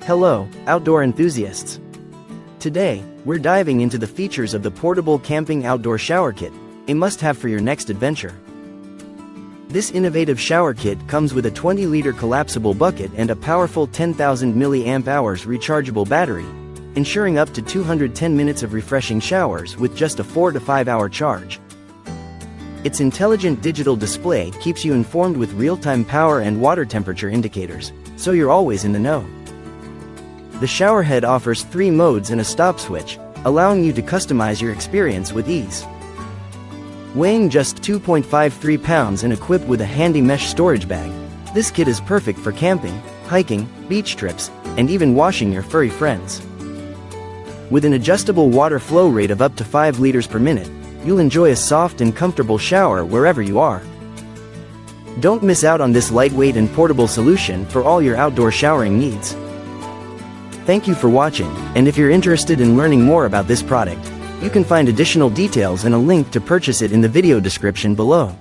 Hello, outdoor enthusiasts. Today, we're diving into the features of the portable camping outdoor shower kit, a must-have for your next adventure. This innovative shower kit comes with a 20-liter collapsible bucket and a powerful 10,000 mAh rechargeable battery, ensuring up to 210 minutes of refreshing showers with just a 4 to 5 hour charge. Its intelligent digital display keeps you informed with real-time power and water temperature indicators, so you're always in the know. The shower head offers 3 modes and a stop switch, allowing you to customize your experience with ease. Weighing just 2.53 pounds and equipped with a handy mesh storage bag, this kit is perfect for camping, hiking, beach trips, and even washing your furry friends. With an adjustable water flow rate of up to 5 liters per minute, you'll enjoy a soft and comfortable shower wherever you are. Don't miss out on this lightweight and portable solution for all your outdoor showering needs. Thank you for watching, and if you're interested in learning more about this product, you can find additional details and a link to purchase it in the video description below.